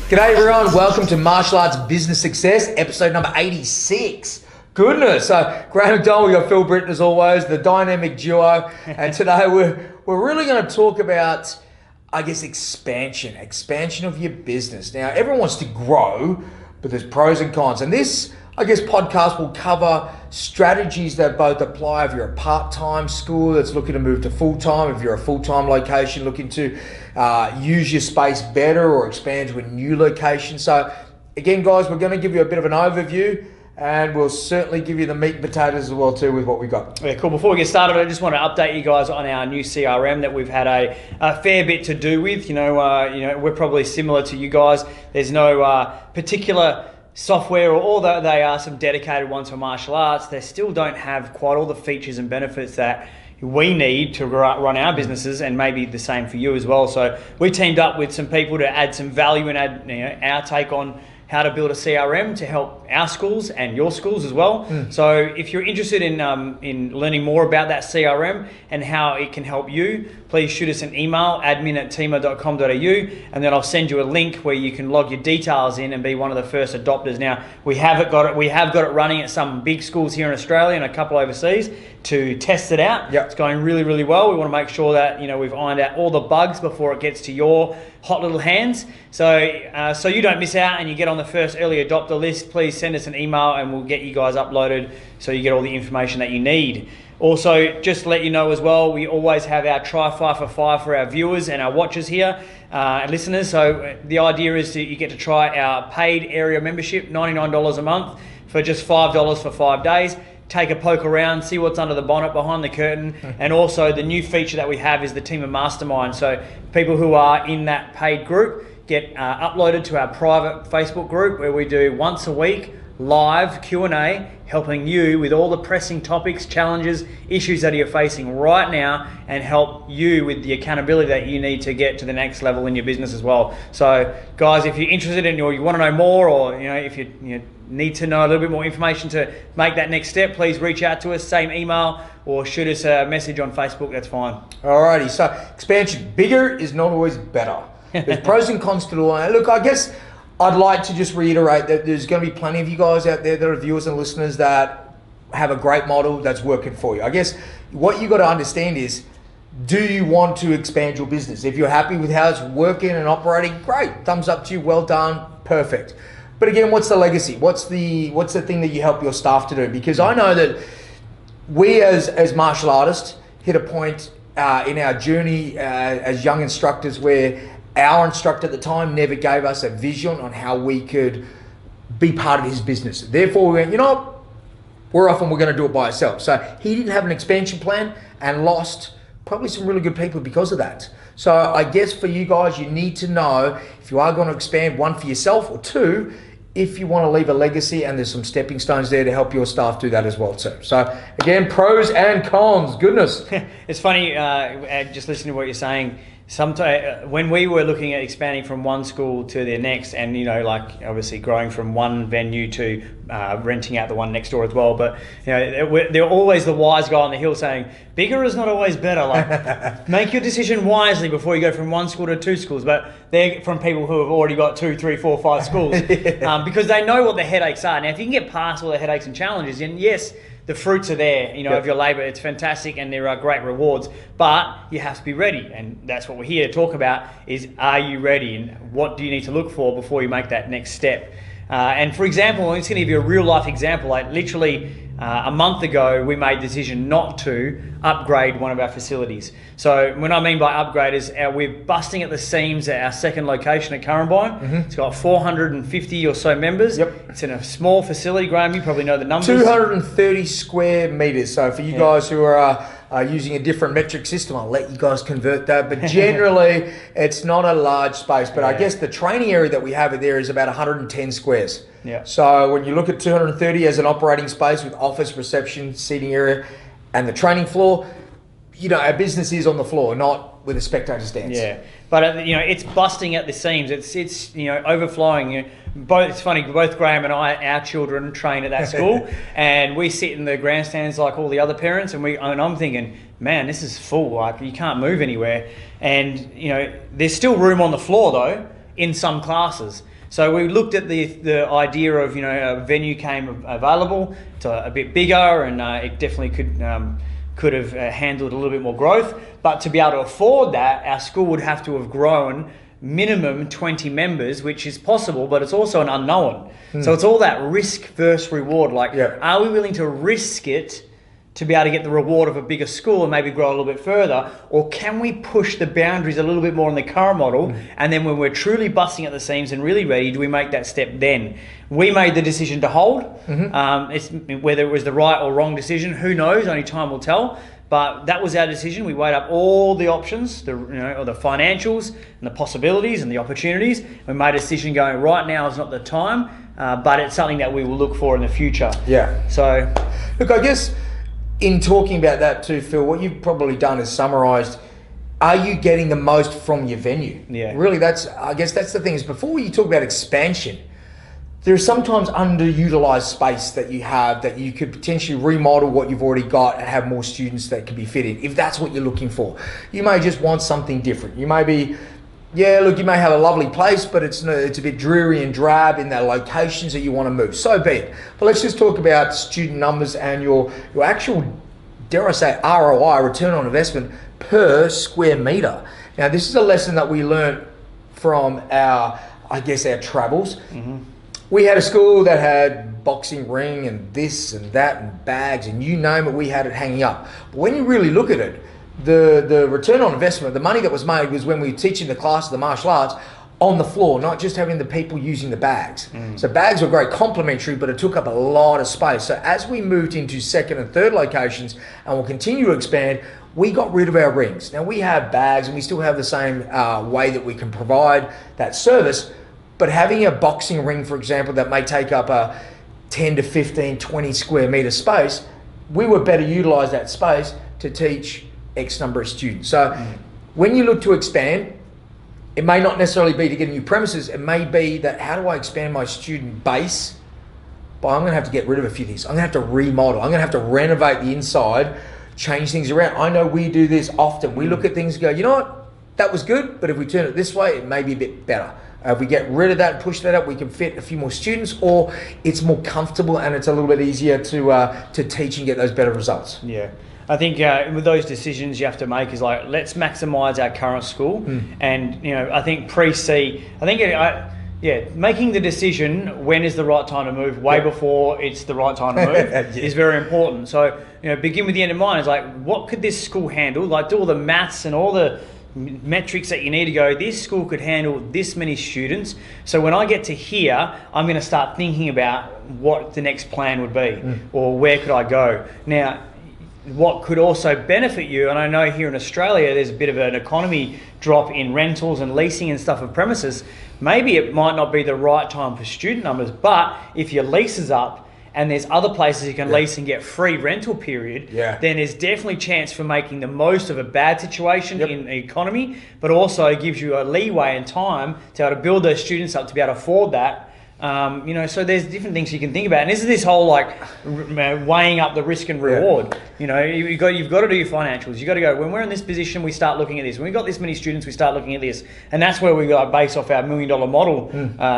G'day everyone, welcome to Martial Arts Business Success, episode number 86. Goodness, so Graham McDonald, we got Phil Britton as always, the dynamic duo, and today we're really going to talk about, I guess, expansion of your business. Now, everyone wants to grow, but there's pros and cons, and this, I guess, podcast will cover strategies that both apply if you're a part-time school that's looking to move to full-time, if you're a full-time location looking to use your space better or expand to a new location. So again, guys, we're going to give you a bit of an overview and we'll certainly give you the meat and potatoes as well too with what we got. Yeah, cool. Before we get started, I just want to update you guys on our new CRM that we've had a fair bit to do with. We're probably similar to you guys. There's no particular software, or although they are some dedicated ones for martial arts, they still don't have quite all the features and benefits that we need to run our businesses, and maybe the same for you as well. So we teamed up with some people to add some value and add our take on how to build a CRM to help our schools and your schools as well. So if you're interested in learning more about that CRM and how it can help you, please shoot us an email, admin@tima.com.au, and then I'll send you a link where you can log your details in and be one of the first adopters. Now, we have got it running at some big schools here in Australia and a couple overseas to test it out. Yep. It's going really, really well. We want to make sure that we've ironed out all the bugs before it gets to your hot little hands. So you don't miss out and you get on the first early adopter list. Please send us an email and we'll get you guys uploaded so you get all the information that you need. Also, just to let you know as well, we always have our try 5 for 5 for our viewers and our watchers here and listeners. So the idea is that you get to try our paid area membership, $99 a month for just $5 for 5 days. Take a poke around, see what's under the bonnet, behind the curtain. And also the new feature that we have is the Tima Mastermind. So people who are in that paid group get uploaded to our private Facebook group where we do once a week live Q&A, helping you with all the pressing topics, challenges, issues that you're facing right now, and help you with the accountability that you need to get to the next level in your business as well. So guys, if you're interested in or you want to know more, or if you need to know a little bit more information to make that next step, please reach out to us, same email, or shoot us a message on Facebook, that's fine. Alrighty, so expansion, bigger is not always better. There's pros and cons to it. Look, I guess I'd like to just reiterate that there's going to be plenty of you guys out there that are viewers and listeners that have a great model that's working for you. I guess what you got to understand is, do you want to expand your business? If you're happy with how it's working and operating, great, thumbs up to you, well done, perfect. But again, what's the legacy? What's the thing that you help your staff to do? Because I know that we as martial artists hit a point in our journey as young instructors where our instructor at the time never gave us a vision on how we could be part of his business. Therefore, we went, we're off and we're going to do it by ourselves. So he didn't have an expansion plan and lost probably some really good people because of that. So I guess for you guys, you need to know if you are going to expand, one, for yourself, or two, if you want to leave a legacy, and there's some stepping stones there to help your staff do that as well too. So again, pros and cons, goodness. It's funny, just listening to what you're saying. Sometimes when we were looking at expanding from one school to the next, and obviously growing from one venue to renting out the one next door as well, but they're always the wise guy on the hill saying bigger is not always better. Make your decision wisely before you go from one school to 2 schools. But they're from people who have already got 2, 3, 4, 5 schools because they know what the headaches are. Now, if you can get past all the headaches and challenges, then yes, the fruits are there, of your labor. It's fantastic and there are great rewards, but you have to be ready. And that's what we're here to talk about is, are you ready? And what do you need to look for before you make that next step? And for example, I'm just going to give you a real life example. Like literally a month ago, we made the decision not to upgrade one of our facilities. So what I mean by upgrade is we're busting at the seams at our second location at Currumbine. It's got 450 or so members. Yep. It's in a small facility. Graham, you probably know the numbers. 230 square meters. So for you guys who are using a different metric system, I'll let you guys convert that. But generally, it's not a large space. But I guess the training area that we have there is about 110 squares. Yeah. So when you look at 230 as an operating space with office, reception, seating area, and the training floor, our business is on the floor, not with a spectator stance. Yeah, but it's busting at the seams. It's overflowing. It's funny. Both Graham and I, our children train at that school, and we sit in the grandstands like all the other parents, and I'm thinking, man, this is full. Like you can't move anywhere, and there's still room on the floor though in some classes. So we looked at the idea of, a venue came available, it's a bit bigger, and it definitely could have handled a little bit more growth. But to be able to afford that, our school would have to have grown minimum 20 members, which is possible, but it's also an unknown. So it's all that risk versus reward. Are we willing to risk it to be able to get the reward of a bigger school and maybe grow a little bit further? Or can we push the boundaries a little bit more in the current model? And then when we're truly busting at the seams and really ready, do we make that step then? We made the decision to hold. It's whether it was the right or wrong decision, who knows? Only time will tell. But that was our decision. We weighed up all the options, the financials and the possibilities and the opportunities. We made a decision going, right now is not the time, but it's something that we will look for in the future. Yeah. So, look, I guess in talking about that too, Phil, what you've probably done is summarised, are you getting the most from your venue? Yeah. Really, I guess that's the thing, is before you talk about expansion, there's sometimes underutilized space that you have that you could potentially remodel what you've already got and have more students that could be fit in, if that's what you're looking for. You may just want something different. You may be, you may have a lovely place, but it's a bit dreary and drab in the locations that you want to move. So be it. But let's just talk about student numbers and your actual, dare I say, ROI, return on investment per square meter. Now, this is a lesson that we learned from our travels. We had a school that had boxing ring and this and that and bags and you name it, we had it hanging up. But when you really look at it, the return on investment, the money that was made was when we were teaching the class of the martial arts on the floor, not just having the people using the bags. So bags were great complementary, but it took up a lot of space. So as we moved into second and third locations and we'll continue to expand, we got rid of our rings. Now we have bags and we still have the same way that we can provide that service. But having a boxing ring, for example, that may take up a 10 to 15, 20 square meter space, we would better utilize that space to teach X number of students. So when you look to expand, it may not necessarily be to get new premises. It may be that, how do I expand my student base? But I'm going to have to get rid of a few things. I'm going to have to remodel. I'm going to have to renovate the inside, change things around. I know we do this often. We look at things and go, you know what? That was good, but if we turn it this way, it may be a bit better. If we get rid of that and push that up, we can fit a few more students, or it's more comfortable and it's a little bit easier to teach and get those better results. Yeah. I think with those decisions you have to make is let's maximise our current school. And, I think pre-C, making the decision when is the right time to move way before it's the right time to move is very important. So, begin with the end in mind. It's what could this school handle? Do all the maths and all the metrics that you need to go, this school could handle this many students. So when I get to here, I'm going to start thinking about what the next plan would be or where could I go. Now, what could also benefit you, and I know here in Australia there's a bit of an economy drop in rentals and leasing and stuff of premises. Maybe it might not be the right time for student numbers, but if your lease is up and there's other places you can lease and get free rental period, then there's definitely chance for making the most of a bad situation in the economy, but also it gives you a leeway and time to be able to build those students up to be able to afford that. So there's different things you can think about, and this is this whole weighing up the risk and reward. You've got to do your financials. You got to go, when we're in this position, we start looking at this. When we got this many students, we start looking at this, and that's where we got base off our $1 million model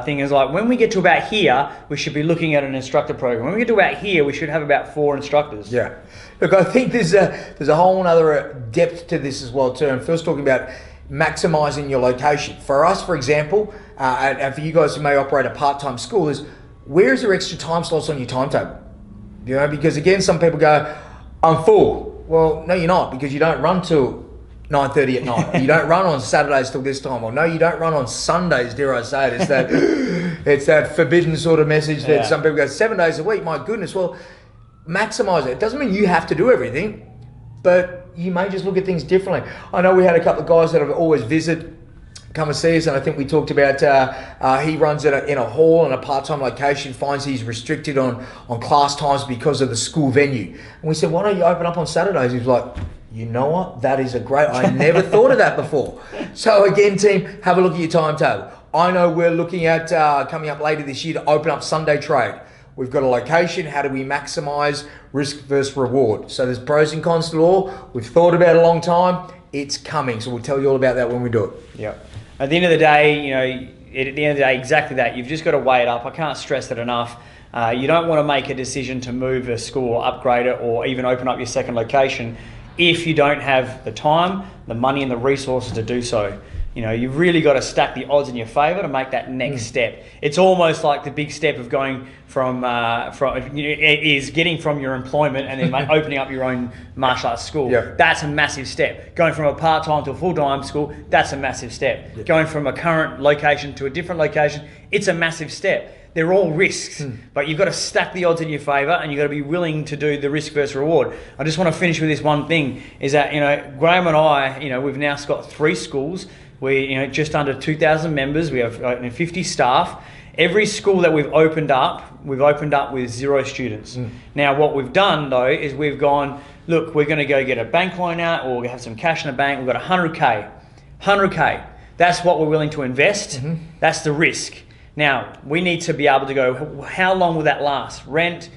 thing. Is when we get to about here, we should be looking at an instructor program. When we get to about here, we should have about 4 instructors. Yeah, look, I think there's a whole other depth to this as well too. And Phil's talking about maximising your location. For us, for example, and for you guys who may operate a part-time school, is where's your extra time slots on your timetable? Because again, some people go, I'm full. Well, no, you're not, because you don't run till 9:30 at night. You don't run on Saturdays till this time. Or no, you don't run on Sundays, dare I say it. It's that forbidden sort of message that some people go, 7 days a week, my goodness. Well, maximise it. It doesn't mean you have to do everything, but you may just look at things differently. I know we had a couple of guys that have always come and see us, and I think we talked about he runs in a hall in a part-time location, finds he's restricted on class times because of the school venue. And we said, why don't you open up on Saturdays? He's like, you know what? That is I never thought of that before. So again, team, have a look at your timetable. I know we're looking at coming up later this year to open up Sunday trade. We've got a location. How do we maximise risk versus reward? So there's pros and cons to all. We've thought about it a long time. It's coming. So we'll tell you all about that when we do it. Yeah. At the end of the day, at the end of the day, exactly that. You've just got to weigh it up. I can't stress it enough. You don't want to make a decision to move a school or upgrade it or even open up your second location if you don't have the time, the money and the resources to do so. You know, you've really got to stack the odds in your favour to make that next step. It's almost like the big step of going from is getting from your employment and then opening up your own martial arts school. Yeah. That's a massive step. Going from a part-time to a full-time school, that's a massive step. Yeah. Going from a current location to a different location, it's a massive step. They're all risks, but you've got to stack the odds in your favour and you've got to be willing to do the risk versus reward. I just want to finish with this one thing, is that, you know, Graham and I, you know, we've now got 3 schools. We, you know, just under 2,000 members. We have 50 staff. Every school that we've opened up with 0 students. Now, what we've done though is we've gone, look, we're going to go get a bank loan out, or we have some cash in the bank. We've got 100K. That's what we're willing to invest. That's the risk. Now, we need to be able to go, how long will that last? Rent,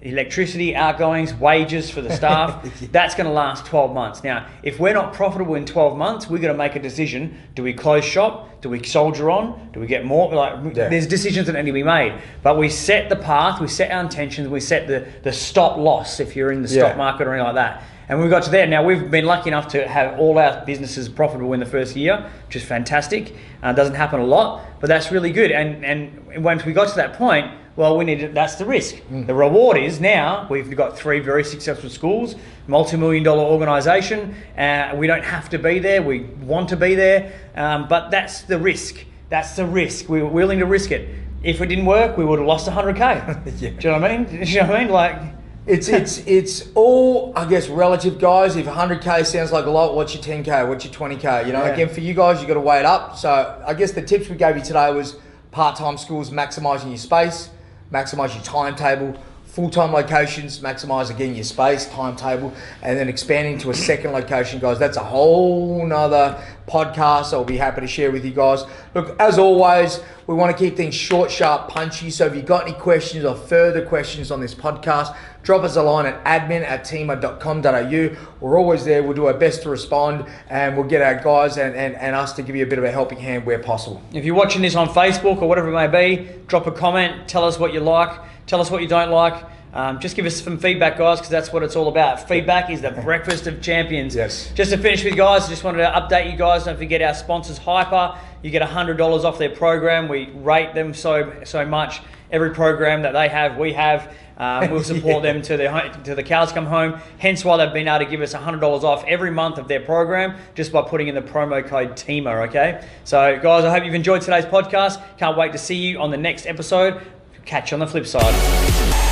electricity, outgoings, wages for the staff, that's going to last 12 months. Now, if we're not profitable in 12 months, we're going to make a decision. Do we close shop? Do we soldier on? Do we get more? There's decisions that need to be made. But we set the path, we set our intentions, we set the stop loss if you're in the stock market or anything like that. And we got to there. Now, we've been lucky enough to have all our businesses profitable in the first year, which is fantastic. Doesn't happen a lot, but that's really good. And once we got to that point, well, that's the risk. The reward is now we've got 3 very successful schools, multi-million-dollar organisation. We don't have to be there. We want to be there, but that's the risk. That's the risk. We were willing to risk it. If it didn't work, we would have lost 100K. Do you know what I mean? Do you know what I mean? Like, it's all, I guess, relative, guys. If 100K sounds like a lot, what's your 10K? What's your 20K? You know, again, for you guys, you got to weigh it up. So I guess the tips we gave you today was part-time schools, maximising your space, maximise your timetable, full-time locations, maximise again your space, timetable, and then expanding to a second location, guys. That's a whole nother podcast I'll be happy to share with you guys. Look, as always, we want to keep things short, sharp, punchy. So if you've got any questions or further questions on this podcast, drop us a line at admin@teama.com.au. We're always there. We'll do our best to respond, and we'll get our guys and us to give you a bit of a helping hand where possible. If you're watching this on Facebook or whatever it may be, drop a comment. Tell us what you like. Tell us what you don't like. Just give us some feedback, guys, because that's what it's all about. Feedback is the breakfast of champions. Yes. Just to finish with, guys, I just wanted to update you guys. Don't forget our sponsors, Hyper. You get $100 off their program. We rate them so much. Every program that they have, we have. We'll support them to the cows come home. Hence why they've been able to give us $100 off every month of their program just by putting in the promo code TEAMA, okay? So, guys, I hope you've enjoyed today's podcast. Can't wait to see you on the next episode. Catch you on the flip side.